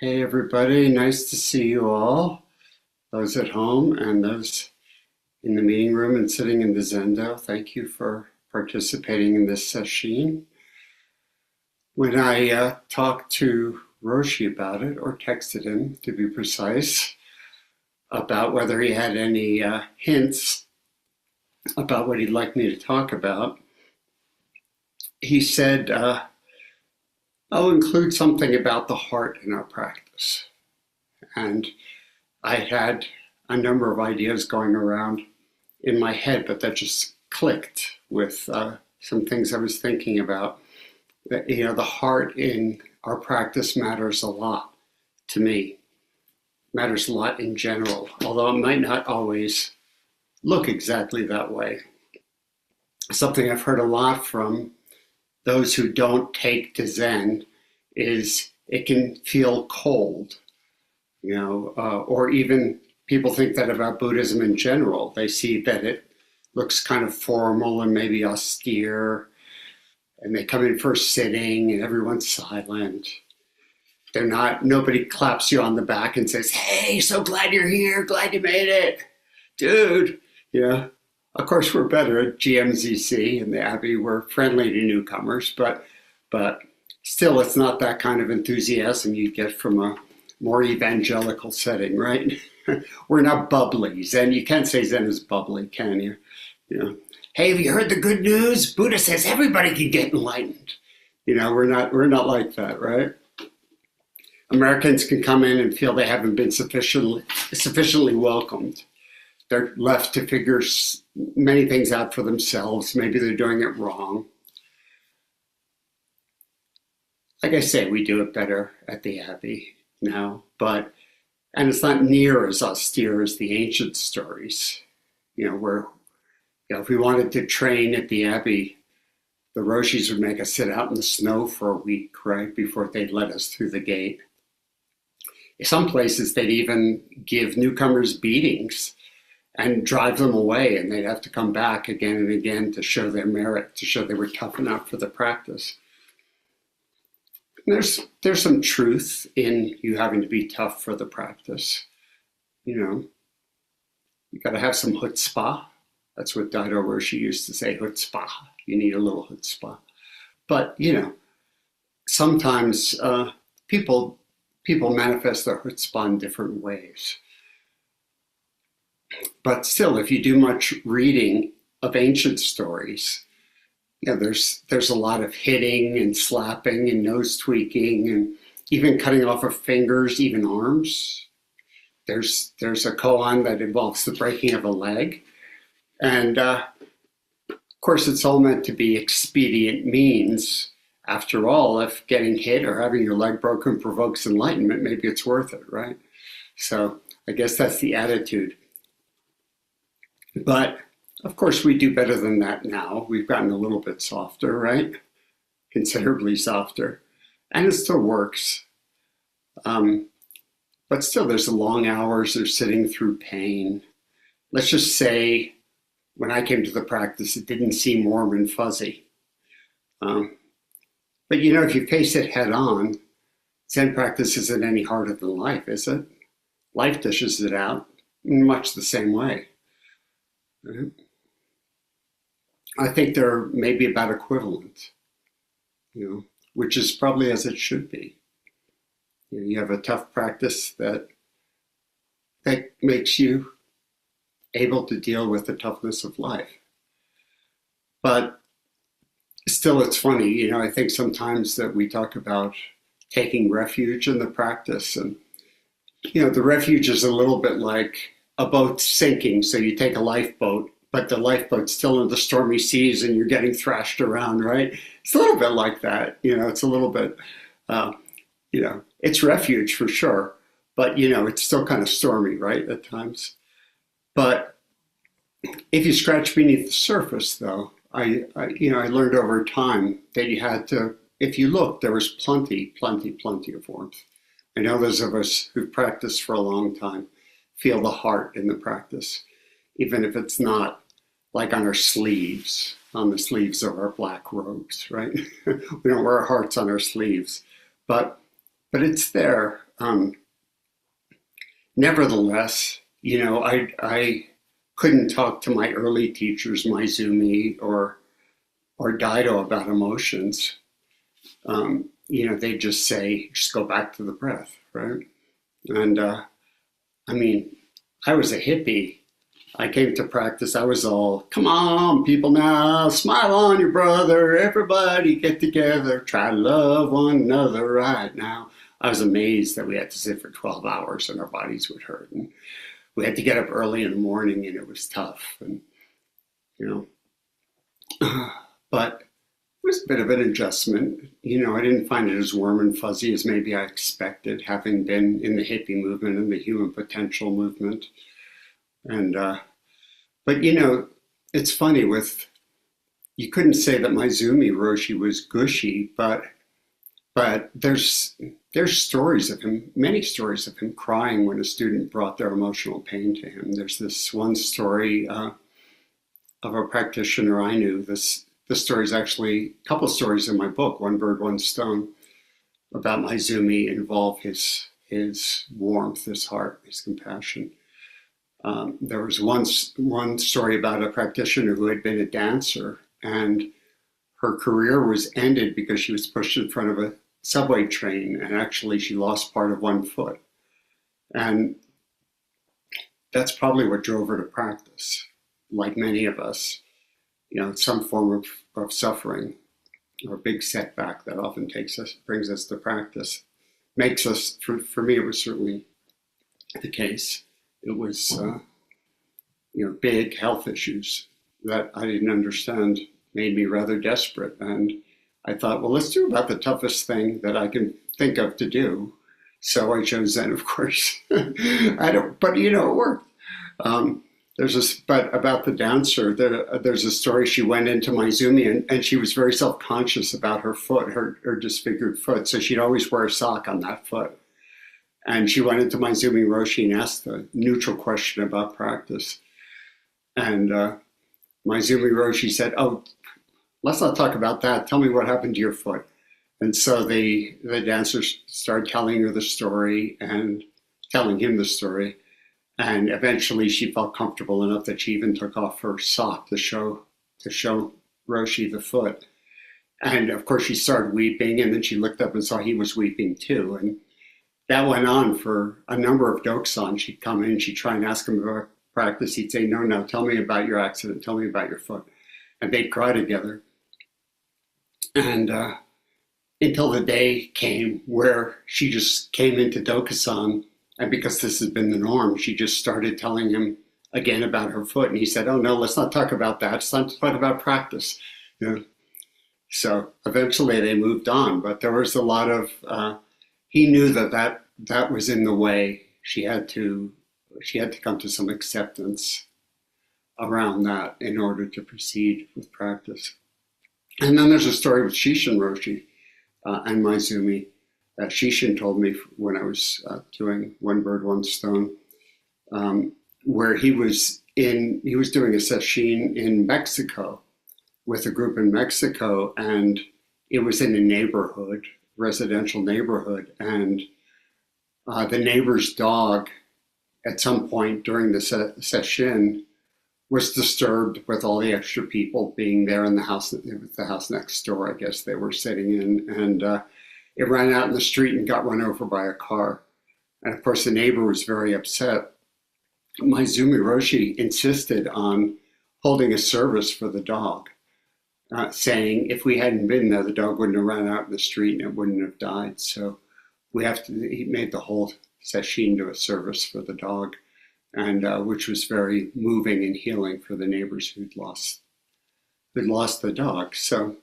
Hey everybody, nice to see you all. Those at home and those in the meeting room and sitting in the Zendo, thank you for participating in this session. When I talked to Roshi about it, or texted him to be precise, about whether he had any hints about what he'd like me to talk about, he said, I'll include something about the heart in our practice. And I had a number of ideas going around in my head, but that just clicked with some things I was thinking about. That, the heart in our practice matters a lot to me, matters a lot in general, although it might not always look exactly that way. Something I've heard a lot from those who don't take to Zen is it can feel cold, or even people think that about Buddhism in general. They see that it looks kind of formal and maybe austere, and they come in for a sitting and everyone's silent. Nobody claps you on the back and says, "Hey, so glad you're here, glad you made it, dude." Yeah. Of course, we're better at GMZC and the Abbey. We're friendly to newcomers, but still, it's not that kind of enthusiasm you get from a more evangelical setting, right? We're not bubbly. Zen, you can't say Zen is bubbly, can you? Hey, have you heard the good news? Buddha says everybody can get enlightened. We're not like that, right? Americans can come in and feel they haven't been sufficiently welcomed. They're left to figure many things out for themselves. Maybe they're doing it wrong. Like I say, we do it better at the Abbey now, and it's not near as austere as the ancient stories, where, if we wanted to train at the Abbey, the Roshis would make us sit out in the snow for a week, right, before they'd let us through the gate. In some places, they'd even give newcomers beatings and drive them away, and they'd have to come back again and again to show their merit, to show they were tough enough for the practice. There's some truth in you having to be tough for the practice. You got to have some chutzpah. That's what Daido Roshi used to say, chutzpah. You need a little chutzpah. But, sometimes people manifest their chutzpah in different ways. But still, if you do much reading of ancient stories, there's a lot of hitting and slapping and nose tweaking and even cutting off of fingers, even arms. There's a koan that involves the breaking of a leg. And of course, it's all meant to be expedient means. After all, if getting hit or having your leg broken provokes enlightenment, maybe it's worth it, right? So I guess that's the attitude. But of course, we do better than that now. We've gotten a little bit softer, right? Considerably softer. And it still works. But still, there's the long hours, there's sitting through pain. Let's just say, when I came to the practice, it didn't seem warm and fuzzy. But if you face it head on, Zen practice isn't any harder than life, is it? Life dishes it out in much the same way. I think they're maybe about equivalent, which is probably as it should be. You have a tough practice that makes you able to deal with the toughness of life. But still, it's funny, I think sometimes that we talk about taking refuge in the practice, and, the refuge is a little bit like a boat sinking, so you take a lifeboat, but the lifeboat's still in the stormy seas and you're getting thrashed around, right? It's a little bit like that, it's a little bit, it's refuge for sure, but, it's still kind of stormy, right, at times. But if you scratch beneath the surface, though, I learned over time that you had to, if you look, there was plenty of warmth. I know those of us who've practiced for a long time feel the heart in the practice, even if it's not like on our sleeves, on the sleeves of our black robes, right? We don't wear our hearts on our sleeves, but but it's there. Nevertheless, I couldn't talk to my early teachers, Maizumi or Daido, about emotions. They just say, just go back to the breath, right? And I was a hippie. I came to practice. I was all, come on, people now, smile on your brother, everybody get together, try to love one another right now. I was amazed that we had to sit for 12 hours and our bodies would hurt. And we had to get up early in the morning and it was tough. And, but it was a bit of an adjustment. I didn't find it as warm and fuzzy as maybe I expected, having been in the hippie movement and the human potential movement. And, but it's funny you couldn't say that Maizumi Roshi was gushy, but there's stories of him, many stories of him crying when a student brought their emotional pain to him. There's this one story of a practitioner I knew. The story is actually a couple of stories in my book, One Bird, One Stone, about Maizumi involve his warmth, his heart, his compassion. There was one story about a practitioner who had been a dancer, and her career was ended because she was pushed in front of a subway train, and actually she lost part of one foot. And that's probably what drove her to practice. Like many of us, some form of suffering or a big setback that often brings us to practice, makes us, for me, it was certainly the case. It was, big health issues that I didn't understand made me rather desperate. And I thought, well, let's do about the toughest thing that I can think of to do. So I chose Zen, of course. But it worked. But about the dancer, there's a story. She went into Maizumi and she was very self-conscious about her foot, her disfigured foot. So she'd always wear a sock on that foot. And she went into Maizumi Roshi and asked a neutral question about practice. And Maizumi Roshi said, oh, let's not talk about that. Tell me what happened to your foot. And so the dancer started telling her the story and telling him the story. And eventually she felt comfortable enough that she even took off her sock to show Roshi the foot. And of course she started weeping, and then she looked up and saw he was weeping too. And that went on for a number of Dokusan. She'd come in, she'd try and ask him about practice. He'd say, no, tell me about your accident. Tell me about your foot. And they'd cry together. And until the day came where she just came into Dokusan, and because this has been the norm, she just started telling him again about her foot. And he said, oh, no, let's not talk about that. It's time to talk about practice. So eventually they moved on. But there was a lot of, he knew that was in the way. She had to come to some acceptance around that in order to proceed with practice. And then there's a story with Shishin Roshi and Maizumi that Shishin told me when I was doing One Bird, One Stone, where he was doing a sesshin in Mexico with a group in Mexico, and it was in a neighborhood, residential neighborhood, and the neighbor's dog at some point during the session was disturbed with all the extra people being there in the house. It was the house next door, I guess they were sitting in, and it ran out in the street and got run over by a car. And of course the neighbor was very upset. Maizumi Roshi insisted on holding a service for the dog, saying if we hadn't been there, the dog wouldn't have run out in the street and it wouldn't have died. So he made the whole sesshin to a service for the dog, and which was very moving and healing for the neighbors who'd lost the dog. So,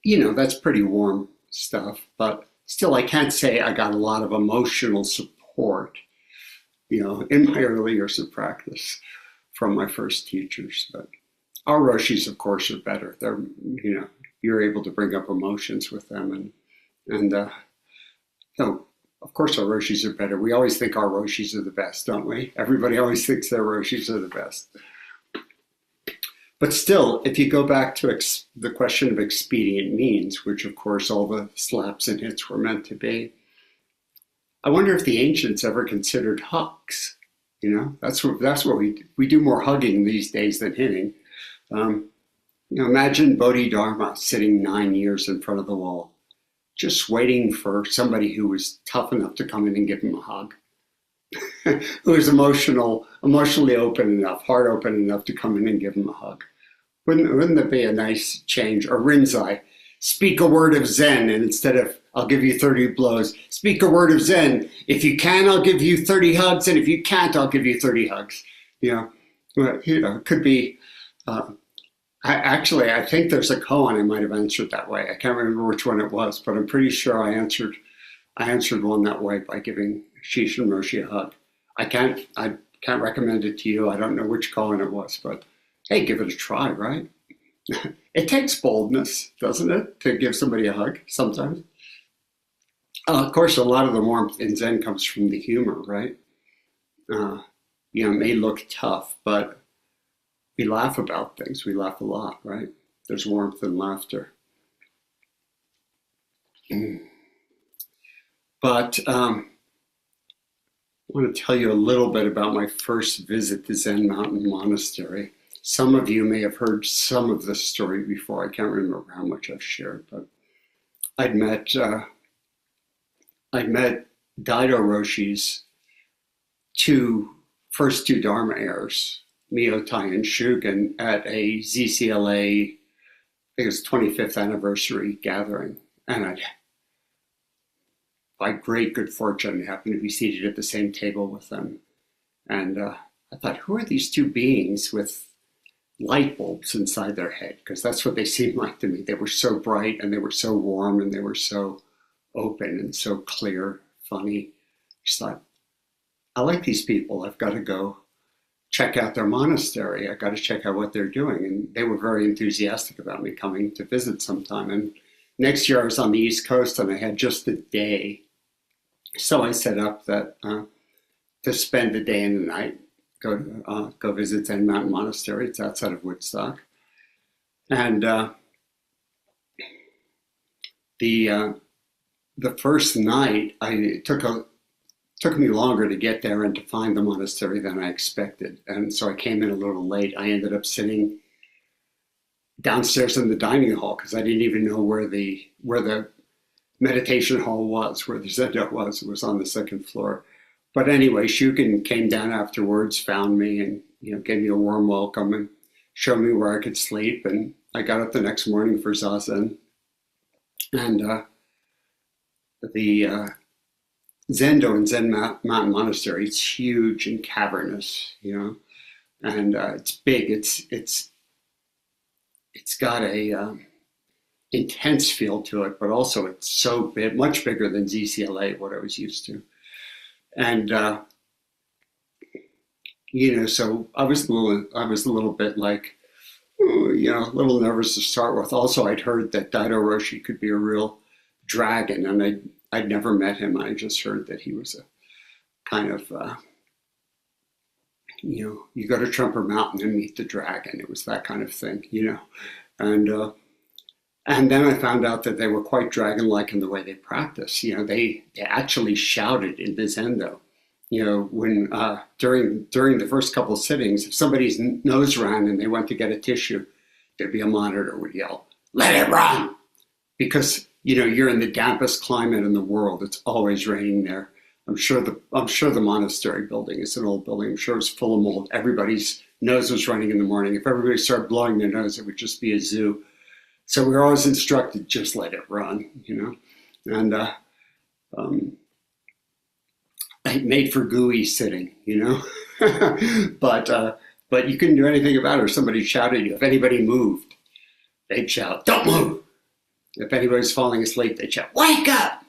that's pretty warm stuff, but still I can't say I got a lot of emotional support, in my early years of practice from my first teachers. But our Roshis, of course, are better. They're, you're able to bring up emotions with them, and of course our Roshis are better. We always think our Roshis are the best, don't we? Everybody always thinks their Roshis are the best. But still, if you go back to the question of expedient means, which of course all the slaps and hits were meant to be, I wonder if the ancients ever considered hugs. That's what we do more hugging these days than hitting. Imagine Bodhidharma sitting 9 years in front of the wall, just waiting for somebody who was tough enough to come in and give him a hug, who was emotionally open enough, heart open enough to come in and give him a hug. Wouldn't that be a nice change? Or Rinzai, speak a word of Zen, and instead of I'll give you 30 blows, speak a word of Zen. If you can, I'll give you 30 hugs, and if you can't, I'll give you 30 hugs. It could be. I think there's a koan I might have answered that way. I can't remember which one it was, but I'm pretty sure I answered one that way by giving Shishin Roshi a hug. I can't recommend it to you. I don't know which koan it was, but hey, give it a try, right? It takes boldness, doesn't it, to give somebody a hug sometimes? Of course, a lot of the warmth in Zen comes from the humor, right? It may look tough, but we laugh about things. We laugh a lot, right? There's warmth in laughter. But I want to tell you a little bit about my first visit to Zen Mountain Monastery. Some of you may have heard some of this story before. I can't remember how much I've shared, but I'd met Daido Roshi's first two Dharma heirs, Miyotai and Shugen, at a ZCLA, I think it was 25th anniversary gathering. And by great good fortune, I happened to be seated at the same table with them. And I thought, who are these two beings with light bulbs inside their head? Because that's what they seemed like to me. They were so bright, and they were so warm, and they were so open and so clear, funny. Just thought, I like these people. I've got to go check out their monastery. I've got to check out what they're doing. And they were very enthusiastic about me coming to visit sometime. And next year I was on the East Coast, and I had just a day. So I set up that to spend the day and the night, go visit Zen Mountain Monastery. It's outside of Woodstock. And the first night, it took me longer to get there and to find the monastery than I expected. And so I came in a little late. I ended up sitting downstairs in the dining hall because I didn't even know where the meditation hall was, where the Zendo was. It was on the second floor. But anyway, Shugen came down afterwards, found me, and gave me a warm welcome and showed me where I could sleep. And I got up the next morning for Zazen. And the Zendo and Zen Mountain Monastery, it's huge and cavernous, and it's big. It's got a intense feel to it, but also it's so big, much bigger than ZCLA, what I was used to. And so I was a little bit like, a little nervous to start with. Also, I'd heard that Daido Roshi could be a real dragon, and I'd never met him. I just heard that he was a kind of, you go to Trumper Mountain and meet the dragon. It was that kind of thing, And then I found out that they were quite dragon-like in the way they practice. They actually shouted in the Zendo. When during the first couple of sittings, if somebody's nose ran and they went to get a tissue, there'd be a monitor would yell, "Let it run!" Because you're in the dampest climate in the world. It's always raining there. I'm sure the monastery building is an old building. I'm sure it's full of mold. Everybody's nose was running in the morning. If everybody started blowing their nose, it would just be a zoo. So we were always instructed, just let it run, And it made for gooey sitting, but you couldn't do anything about it. If somebody shouted at you, if anybody moved, they'd shout, "Don't move." If anybody was falling asleep, they'd shout, "Wake up!"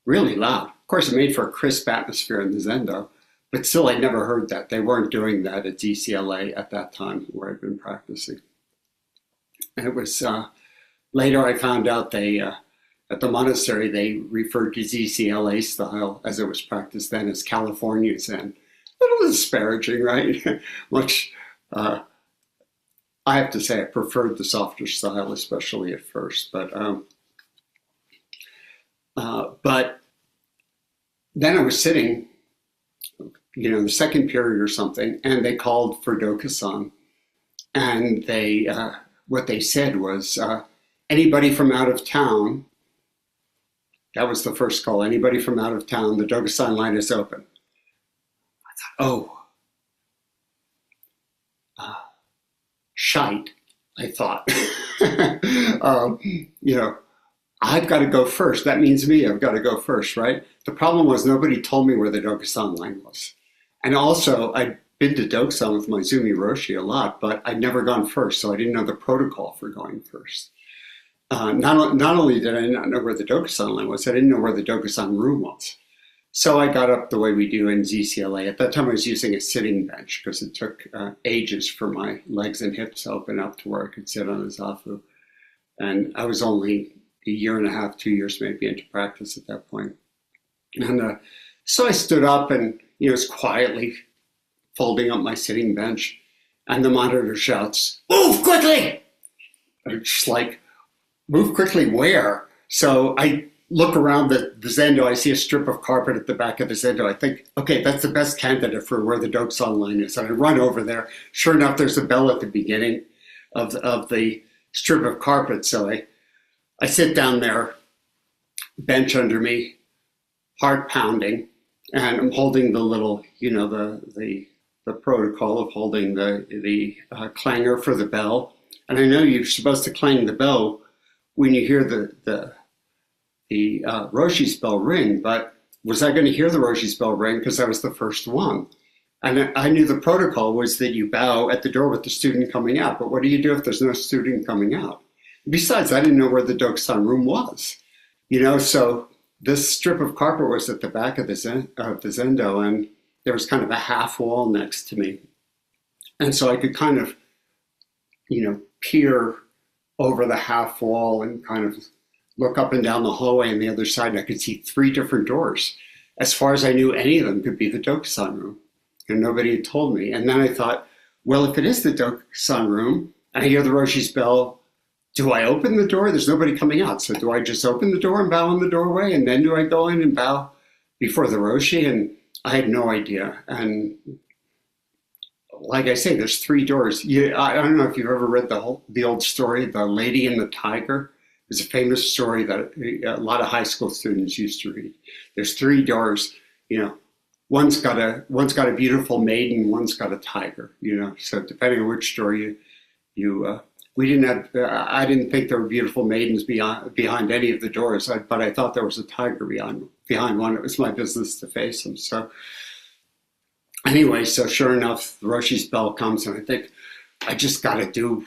Really loud. Of course, it made for a crisp atmosphere in the Zendo, but still, I'd never heard that. They weren't doing that at ZCLA at that time where I'd been practicing. And it was later I found out they, at the monastery, they referred to ZCLA style as it was practiced then as California Zen. A little disparaging, right? Much I have to say I preferred the softer style, especially at first. But then I was sitting, the second period or something, and they called for Dokusan. And what they said was, anybody from out of town, that was the first call, anybody from out of town, the Dokusan line is open. I thought, shite, I thought. I've got to go first. That means me, I've got to go first, right? The problem was nobody told me where the Dokusan line was. And also, I'd been to Dokusan with my Zumi Roshi a lot, but I'd never gone first, so I didn't know the protocol for going first. Not only did I not know where the Dokusan line was, I didn't know where the Dokusan room was. So I got up the way we do in ZCLA. At that time, I was using a sitting bench because it took ages for my legs and hips to open up to where I could sit on a zafu. And I was only a year and a half, 2 years maybe into practice at that point. And so I stood up and was quietly folding up my sitting bench, and the monitor shouts, "Move quickly!" I'm just like, move quickly where? So I look around the zendo, I see a strip of carpet at the back of the zendo. I think, okay, that's the best candidate for where the Dokusan line is. And I run over there. Sure enough, there's a bell at the beginning of the strip of carpet. So I sit down there, bench under me, heart pounding, and I'm holding the little, the protocol of holding the clanger for the bell. And I know you're supposed to clang the bell when you hear the Roshi's bell ring, but was I going to hear the Roshi's bell ring because I was the first one? And I knew the protocol was that you bow at the door with the student coming out, but what do you do if there's no student coming out? Besides, I didn't know where the Dokusan room was, so this strip of carpet was at the back of the zendo, and there was kind of a half wall next to me. And so I could kind of, peer over the half wall and kind of look up and down the hallway on the other side, and I could see 3 different doors. As far as I knew, any of them could be the Dokusan room, and nobody had told me. And then I thought, well, if it is the Dokusan room, and I hear the Roshi's bell, do I open the door? There's nobody coming out. So do I just open the door and bow in the doorway, and then do I go in and bow before the Roshi? And I had no idea. And like I say, there's 3 doors. I don't know if you've ever read the old story, The Lady and the Tiger. It's a famous story that a lot of high school students used to read. There's 3 doors. One's got a beautiful maiden, one's got a tiger. So depending on which story we didn't have. I didn't think there were beautiful maidens behind any of the doors, but I thought there was a tiger behind one. It was my business to face him. So anyway, so sure enough, the Roshi's bell comes, and I think I just got to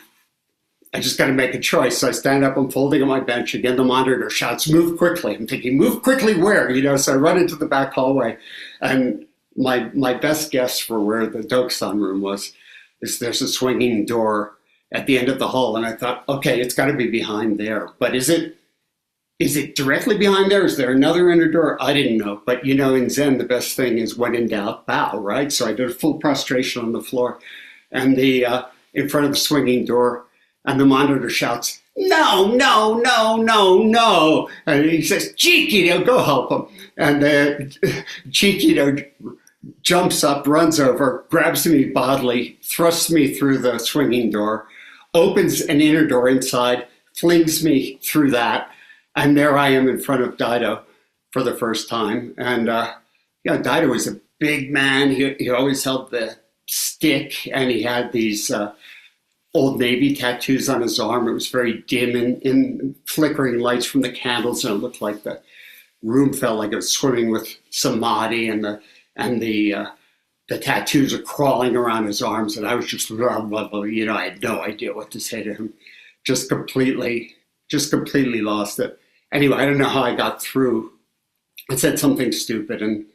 make a choice. So I stand up, I'm folding on my bench. Again, the monitor shouts, "Move quickly." I'm thinking, move quickly where? So I run into the back hallway, and my best guess for where the Dokusan room was is there's a swinging door at the end of the hall. And I thought, okay, it's got to be behind there. But is it directly behind there? Is there another inner door? I didn't know. But in Zen, the best thing is when in doubt, bow, right? So I did a full prostration on the floor, and in front of the swinging door, and the monitor shouts, "No, no, no, no, no." And he says, "Chiquito, go help him." And Chiquito jumps up, runs over, grabs me bodily, thrusts me through the swinging door, opens an inner door inside, flings me through that, and there I am in front of Daido for the first time. And Daido was a big man. He always held the stick, and he had these Old Navy tattoos on his arm. It was very dim in flickering lights from the candles, and it looked like the room felt like it was swimming with samadhi, and the tattoos are crawling around his arms, and I was just I had no idea what to say to him. Just completely lost it. Anyway, I don't know how I got through. I said something stupid, and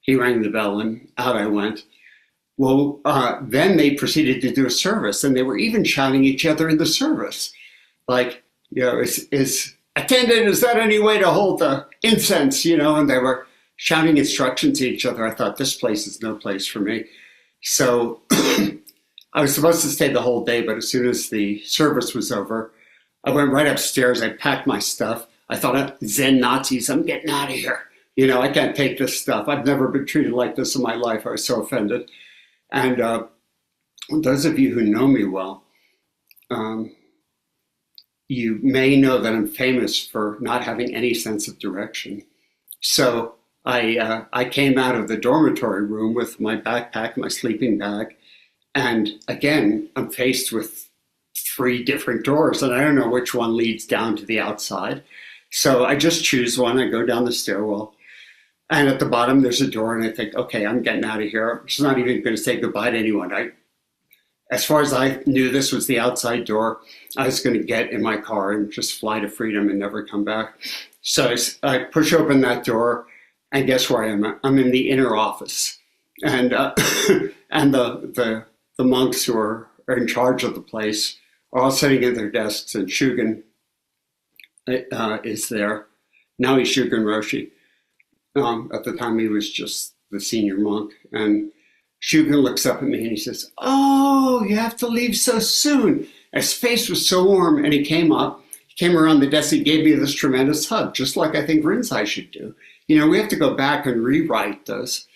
he rang the bell, and out I went. Well, then they proceeded to do a service, and they were even shouting each other in the service. Like, is attendant, is that any way to hold the incense, and they were shouting instructions to each other. I thought, this place is no place for me. So I was supposed to stay the whole day, but as soon as the service was over, I went right upstairs. I packed my stuff. I thought, Zen Nazis, I'm getting out of here. I can't take this stuff. I've never been treated like this in my life. I was so offended. And those of you who know me well, you may know that I'm famous for not having any sense of direction. So I came out of the dormitory room with my backpack, my sleeping bag, and again, I'm faced with 3 different doors, and I don't know which one leads down to the outside. So I just choose one. I go down the stairwell, and at the bottom there's a door, and I think, okay, I'm getting out of here. I'm just not even going to say goodbye to anyone. As far as I knew, this was the outside door. I was going to get in my car and just fly to freedom and never come back. So I push open that door, and guess where I am? I'm in the inner office, and and the monks who are in charge of the place are all sitting at their desks, and Shugen is there. Now he's Shugen Roshi. At the time, he was just the senior monk, and Shugen looks up at me and he says, "Oh, you have to leave so soon." His face was so warm, and he came around the desk, he gave me this tremendous hug, just like I think Rinzai should do. We have to go back and rewrite those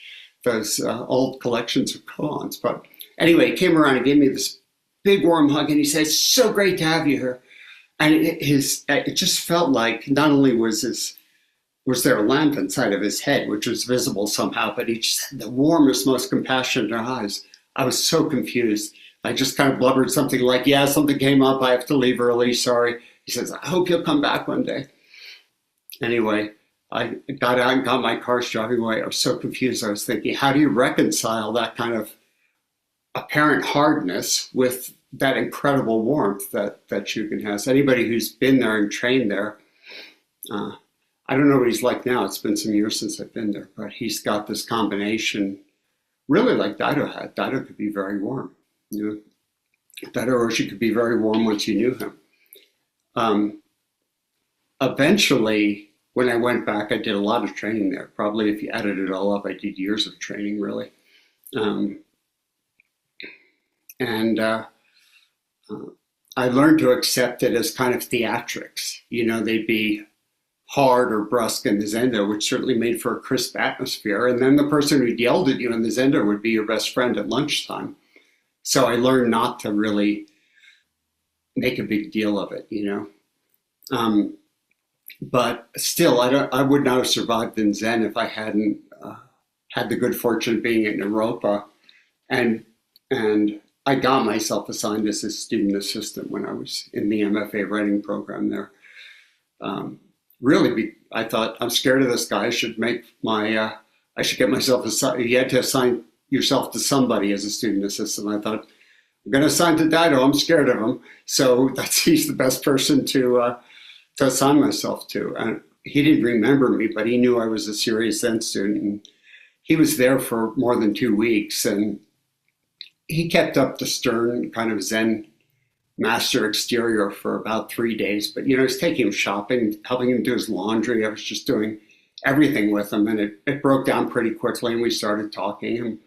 old collections of koans. But anyway, he came around and gave me this big warm hug, and he said, "So great to have you here." And it just felt like not only was there a lamp inside of his head, which was visible somehow, but he just had the warmest, most compassionate eyes. I was so confused. I just kind of blubbered something like, "Yeah, something came up. I have to leave early. Sorry." He says, "I hope you'll come back one day." Anyway, I got out and got my car jogging away. I was so confused. I was thinking, how do you reconcile that kind of apparent hardness with that incredible warmth that Shugen has? Anybody who's been there and trained there, I don't know what he's like now. It's been some years since I've been there, but he's got this combination, really like Daido had. Daido could be very warm. Daido Roshi could be very warm once you knew him. Eventually, when I went back, I did a lot of training there. Probably if you added it all up, I did years of training, really. I learned to accept it as kind of theatrics. They'd be hard or brusque in the Zendo, which certainly made for a crisp atmosphere. And then the person who yelled at you in the Zendo would be your best friend at lunchtime. So I learned not to really make a big deal of it, But still, I would not have survived in Zen if I hadn't had the good fortune of being at Naropa. And I got myself assigned as a student assistant when I was in the MFA writing program there. I thought, I'm scared of this guy. I should get myself assigned. You had to assign yourself to somebody as a student assistant. I thought, I'm going to assign to Daido. I'm scared of him. So he's the best person to assign myself to. And he didn't remember me, but he knew I was a serious Zen student. And he was there for more than 2 weeks. And he kept up the stern kind of Zen master exterior for about 3 days. But, I was taking him shopping, helping him do his laundry. I was just doing everything with him. And it broke down pretty quickly. And we started talking. And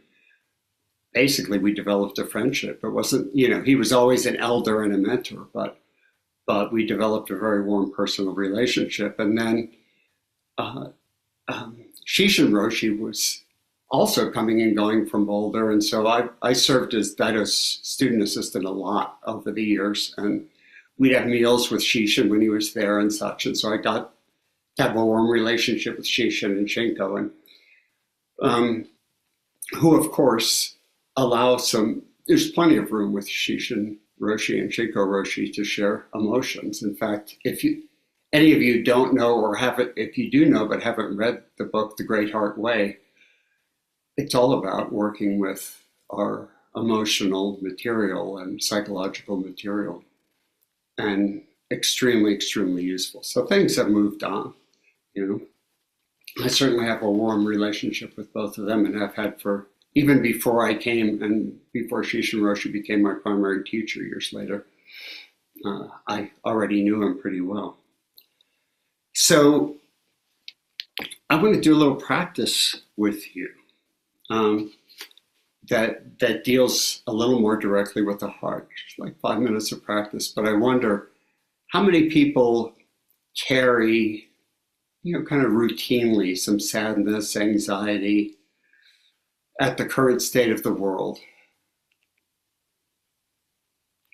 basically, we developed a friendship. It wasn't, he was always an elder and a mentor, but we developed a very warm personal relationship. And then Shishin Roshi was also coming and going from Boulder. And so I served as Daido's student assistant a lot over the years. And we'd have meals with Shishin when he was there and such. And so I got to have a warm relationship with Shishin and Shinko, and who, of course, there's plenty of room with Shishin Roshi and Shinko Roshi to share emotions. In fact, if any of you don't know or if you do know but haven't read the book, The Great Heart Way, it's all about working with our emotional material and psychological material, and extremely, extremely useful. So things have moved on, I certainly have a warm relationship with both of them and have had for even before I came and before Shishin Roshi became my primary teacher years later. I already knew him pretty well. So I want to do a little practice with you. that deals a little more directly with the heart. It's like 5 minutes of practice, but I wonder how many people carry, kind of routinely some sadness, anxiety at the current state of the world.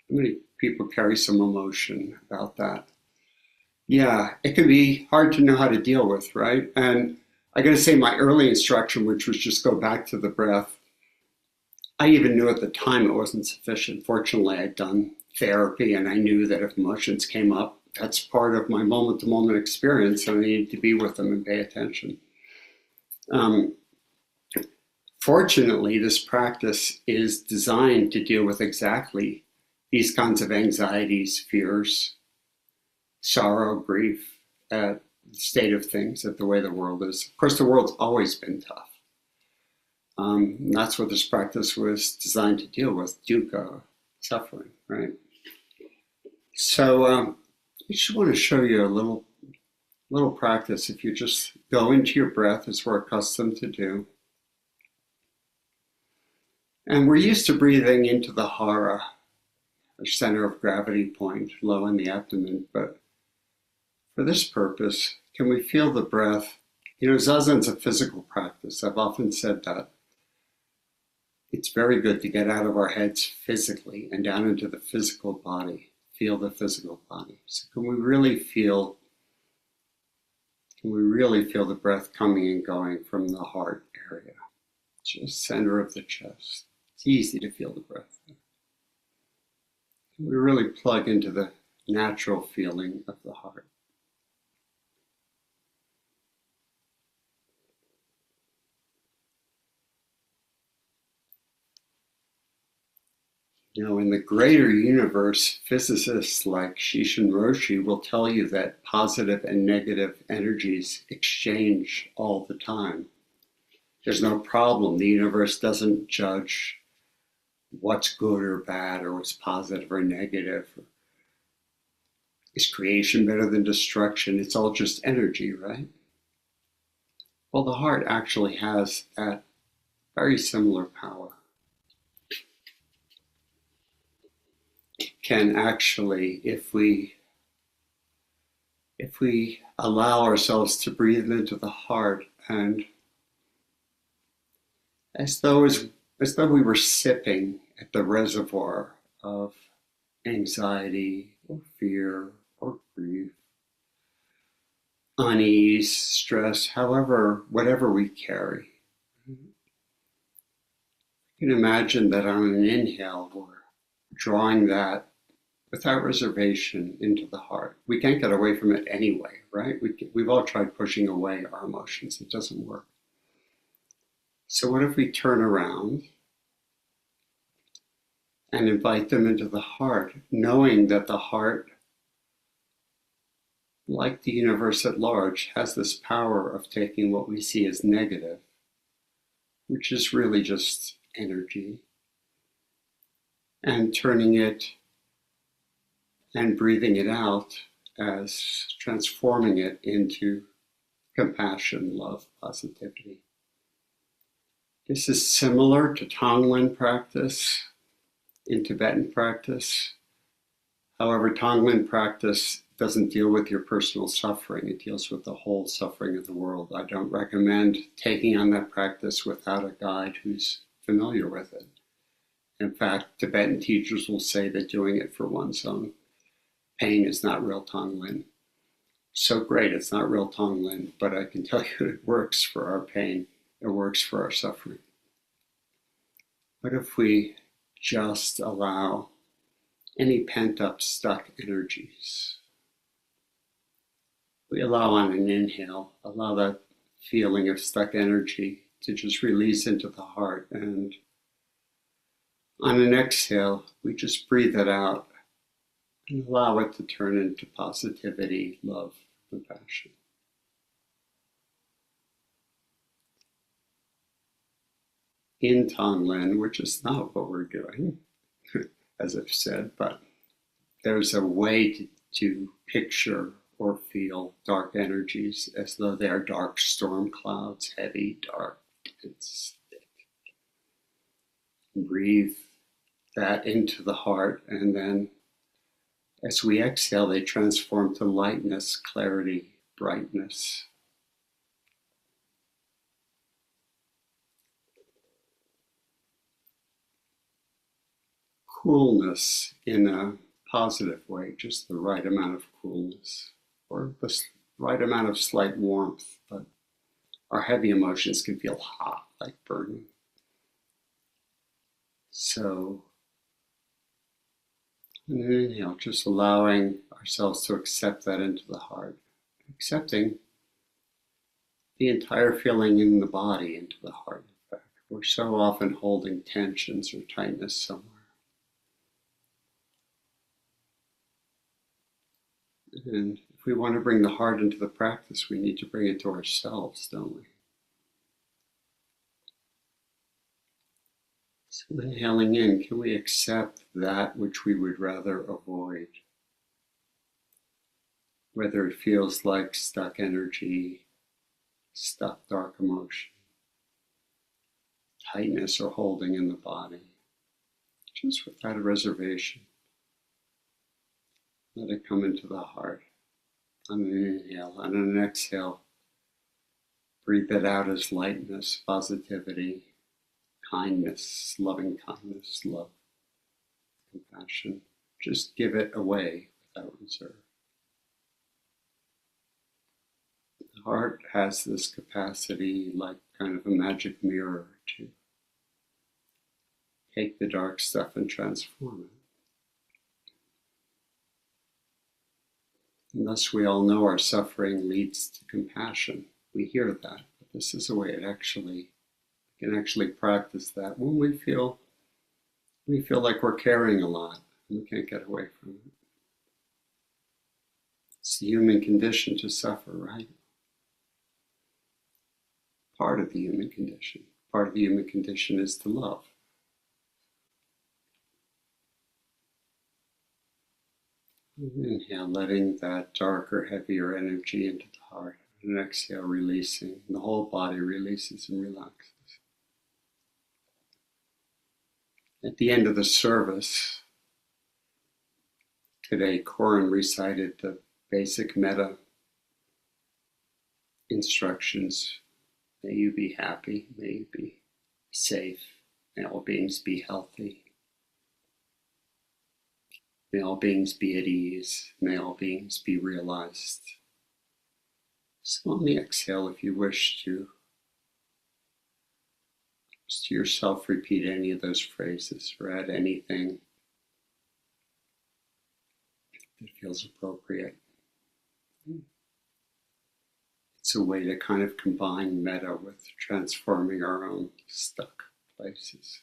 How many people carry some emotion about that? Yeah, it can be hard to know how to deal with, right? And I got to say, my early instruction, which was just go back to the breath, I even knew at the time it wasn't sufficient. Fortunately, I'd done therapy and I knew that if emotions came up, that's part of my moment-to-moment experience, and I needed to be with them and pay attention. Fortunately, this practice is designed to deal with exactly these kinds of anxieties, fears, sorrow, grief, at the state of things, at the way the world is. Of course, the world's always been tough. That's what this practice was designed to deal with, dukkha, suffering, right? So I just want to show you a little practice. If you just go into your breath, as we're accustomed to do. And we're used to breathing into the hara, the center of gravity point, low in the abdomen. But for this purpose, can we feel the breath? Zazen's a physical practice. I've often said that. It's very good to get out of our heads physically and down into the physical body. Feel the physical body. So can we really feel the breath coming and going from the heart area? Just center of the chest. It's easy to feel the breath. Can we really plug into the natural feeling of the heart? In the greater universe, physicists like Shishin Roshi will tell you that positive and negative energies exchange all the time. There's no problem. The universe doesn't judge what's good or bad or what's positive or negative. Is creation better than destruction? It's all just energy, right? Well, the heart actually has that very similar power. Can actually, if we allow ourselves to breathe into the heart, and as though we were sipping at the reservoir of anxiety or fear or grief, unease, stress, whatever we carry. You can imagine that on an inhale, we're drawing that without reservation into the heart. We can't get away from it anyway, right? We've all tried pushing away our emotions. It doesn't work. So what if we turn around and invite them into the heart, knowing that the heart, like the universe at large, has this power of taking what we see as negative, which is really just energy, and turning it and breathing it out as transforming it into compassion, love, positivity. This is similar to Tonglen practice in Tibetan practice. However, Tonglen practice doesn't deal with your personal suffering. It deals with the whole suffering of the world. I don't recommend taking on that practice without a guide who's familiar with it. In fact, Tibetan teachers will say that doing it for one's own pain is not real Tonglen. So great, it's not real Tonglen, but I can tell you it works for our pain. It works for our suffering. What if we just allow any pent-up, stuck energies? We allow on an inhale, allow that feeling of stuck energy to just release into the heart, and on an exhale, we just breathe it out and allow it to turn into positivity, love, compassion. In Tonglen, which is not what we're doing, as I've said, but there's a way to picture or feel dark energies as though they are dark storm clouds, heavy, dark, dense, thick. Breathe that into the heart, and then as we exhale, they transform to lightness, clarity, brightness. Coolness in a positive way, just the right amount of coolness, or the right amount of slight warmth, but our heavy emotions can feel hot, like burning. So, and then inhale, just allowing ourselves to accept that into the heart, accepting the entire feeling in the body into the heart. In fact, we're so often holding tensions or tightness somewhere. And if we want to bring the heart into the practice, we need to bring it to ourselves, don't we? So inhaling in, can we accept that which we would rather avoid? Whether it feels like stuck energy, stuck dark emotion, tightness or holding in the body, just without a reservation. Let it come into the heart. On an inhale, on an exhale, breathe it out as lightness, positivity, kindness, loving kindness, love, compassion. Just give it away without reserve. The heart has this capacity, like kind of a magic mirror, to take the dark stuff and transform it. And thus we all know our suffering leads to compassion. We hear that, but this is a way it can actually practice that when we feel like we're carrying a lot and we can't get away from it. It's the human condition to suffer, right? Part of the human condition. Part of the human condition is to love. Inhale, letting that darker, heavier energy into the heart. And exhale, releasing. The whole body releases and relaxes. At the end of the service today, Corin recited the basic metta instructions. May you be happy, may you be safe, may all beings be healthy. May all beings be at ease. May all beings be realized. So on the exhale, if you wish to, just to yourself repeat any of those phrases or add anything that feels appropriate. It's a way to kind of combine metta with transforming our own stuck places.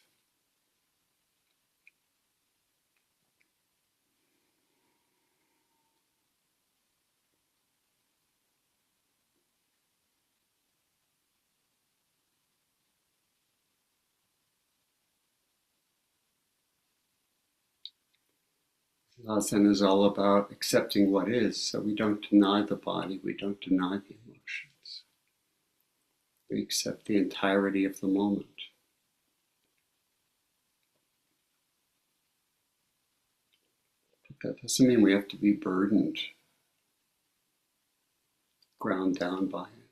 Zen is all about accepting what is, so we don't deny the body, we don't deny the emotions. We accept the entirety of the moment. But that doesn't mean we have to be burdened, ground down by it.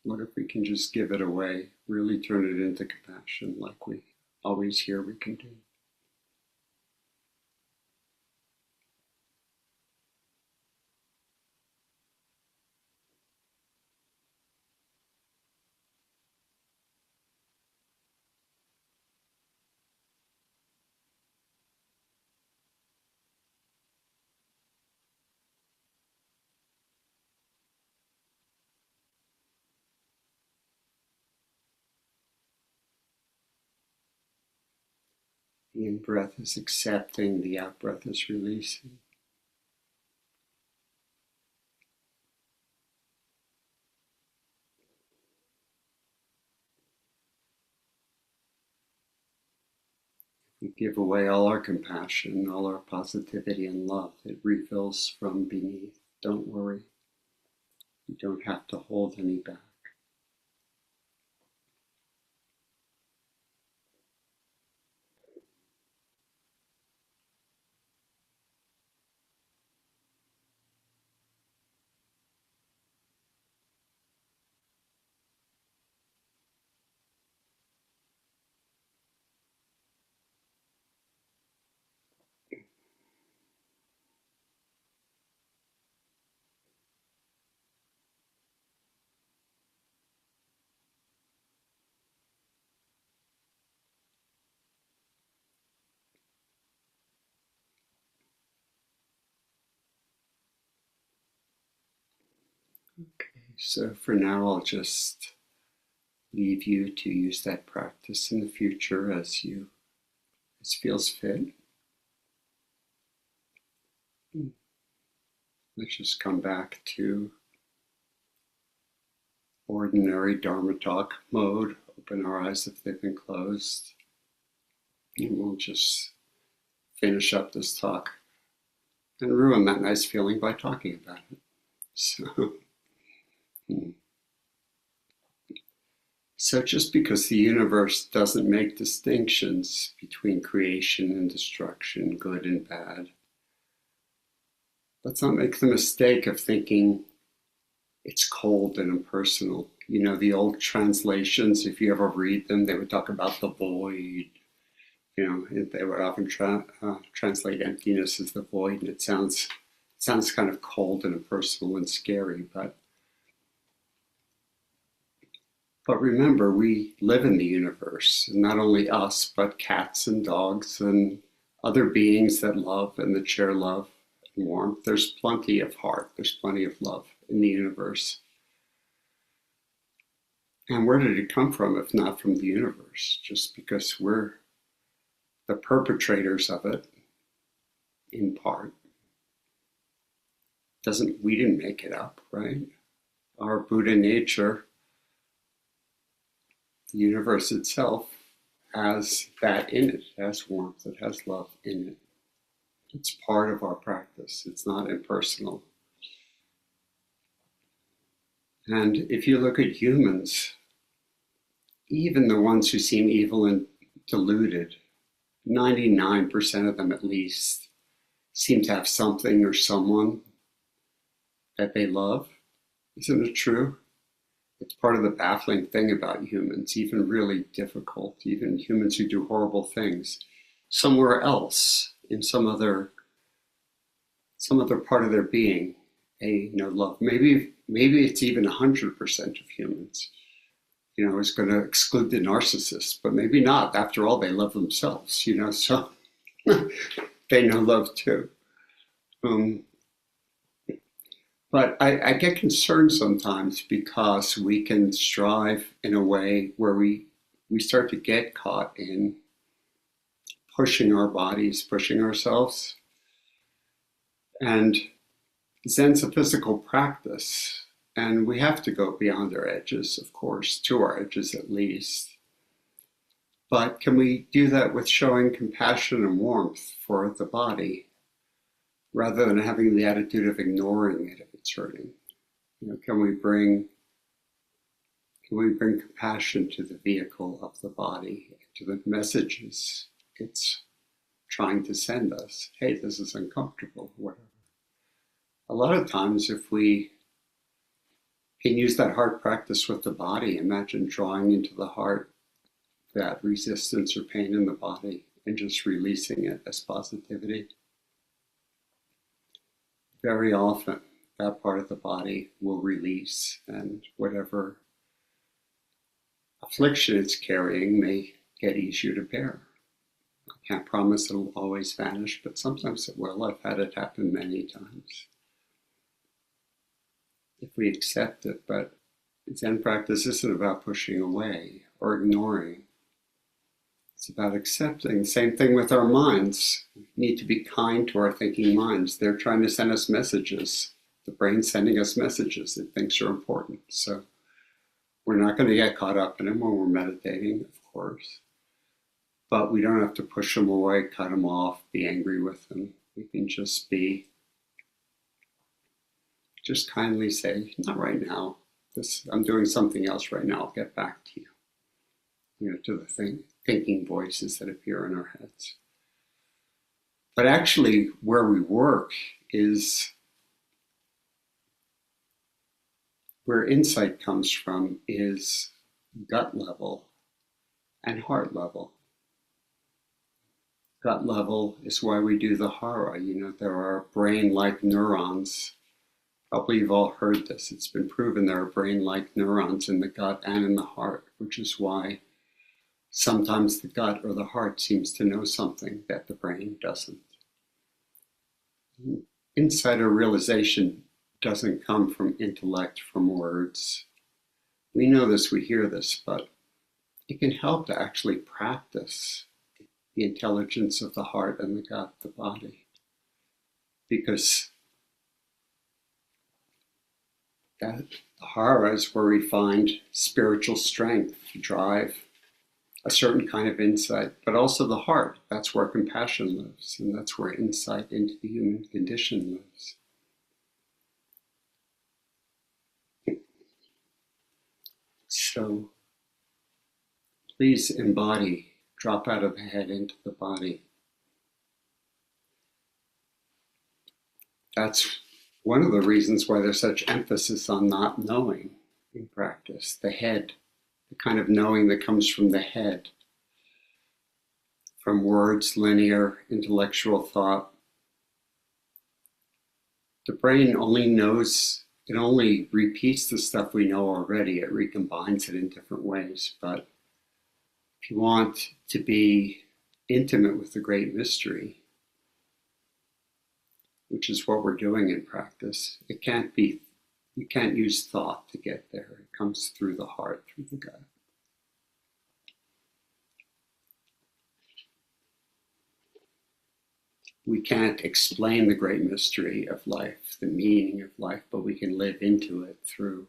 What if we can just give it away, really turn it into compassion like we always hear we can do? The in-breath is accepting, the out-breath is releasing. We give away all our compassion, all our positivity and love. It refills from beneath. Don't worry. You don't have to hold any back. So for now, I'll just leave you to use that practice in the future as feels fit. Let's just come back to ordinary Dharma talk mode. Open our eyes if they've been closed. And we'll just finish up this talk and ruin that nice feeling by talking about it. So just because the universe doesn't make distinctions between creation and destruction, good and bad, let's not make the mistake of thinking it's cold and impersonal. You know, the old translations, if you ever read them, they would talk about the void. You know, they would often translate emptiness as the void, and it sounds kind of cold and impersonal and scary, but remember, we live in the universe, and not only us, but cats and dogs and other beings that love and that share love and warmth. There's plenty of heart, there's plenty of love in the universe. And where did it come from if not from the universe? Just because we're the perpetrators of it, in part, we didn't make it up, right? Our Buddha nature, the universe itself, has that in it. It has warmth, it has love in it. It's part of our practice. It's not impersonal. And if you look at humans, even the ones who seem evil and deluded, 99% of them at least seem to have something or someone that they love. Isn't it true? It's part of the baffling thing about humans, even really difficult, even humans who do horrible things. Somewhere else, in some other part of their being, they know love. Maybe it's even 100% of humans. You know, is going to exclude the narcissist, but maybe not. After all, they love themselves, you know, so they know love too. But I get concerned sometimes because we can strive in a way where we start to get caught in pushing our bodies, pushing ourselves. And Zen's a physical practice, and we have to go beyond our edges, of course, to our edges at least. But can we do that with showing compassion and warmth for the body, rather than having the attitude of ignoring it if it's hurting? You know, can we bring compassion to the vehicle of the body, to the messages it's trying to send us? Hey, this is uncomfortable, whatever. A lot of times, if we can use that heart practice with the body, imagine drawing into the heart that resistance or pain in the body and just releasing it as positivity. Very often, that part of the body will release, and whatever affliction it's carrying may get easier to bear. I can't promise it'll always vanish, but sometimes it will. I've had it happen many times, if we accept it. But Zen practice isn't about pushing away or ignoring. It's about accepting. Same thing with our minds. We need to be kind to our thinking minds. They're trying to send us messages. The brain's sending us messages it thinks are important. So we're not going to get caught up in them when we're meditating, of course. But we don't have to push them away, cut them off, be angry with them. We can just kindly say, not right now. I'm doing something else right now. I'll get back to you. You know, to the thinking voices that appear in our heads. But actually, where we work is where insight comes from, is gut level and heart level. Gut level is why we do the hara. You know, there are brain-like neurons. Probably you've all heard this. It's been proven there are brain-like neurons in the gut and in the heart, which is why sometimes the gut or the heart seems to know something that the brain doesn't. Insight or realization doesn't come from intellect, from words. We know this, we hear this, but it can help to actually practice the intelligence of the heart and the gut, the body. Because that Dharma is where we find spiritual strength, drive, a certain kind of insight, but also the heart. That's where compassion lives, and that's where insight into the human condition lives. So please embody, drop out of the head into the body. That's one of the reasons why there's such emphasis on not knowing in practice. The head, the kind of knowing that comes from the head, from words, linear, intellectual thought. The brain only knows, it only repeats the stuff we know already. It recombines it in different ways. But if you want to be intimate with the great mystery, which is what we're doing in practice, it can't be, you can't use thought to get there. It comes through the heart, through the gut. We can't explain the great mystery of life, the meaning of life, but we can live into it through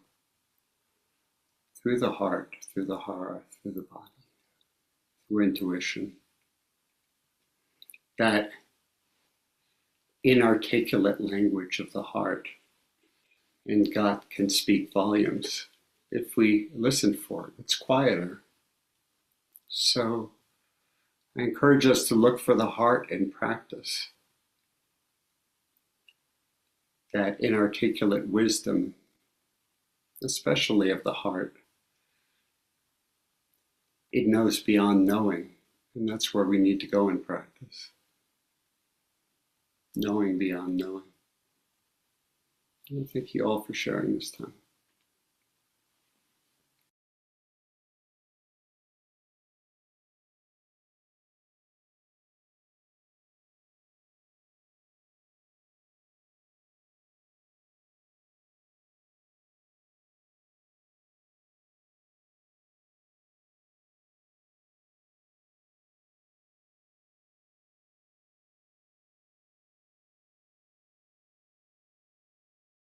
the heart, through the hara, through the body, through intuition. That inarticulate language of the heart and gut can speak volumes if we listen for it. It's quieter. So I encourage us to look for the heart in practice. That inarticulate wisdom, especially of the heart, it knows beyond knowing, and that's where we need to go in practice. Knowing beyond knowing. And thank you all for sharing this time.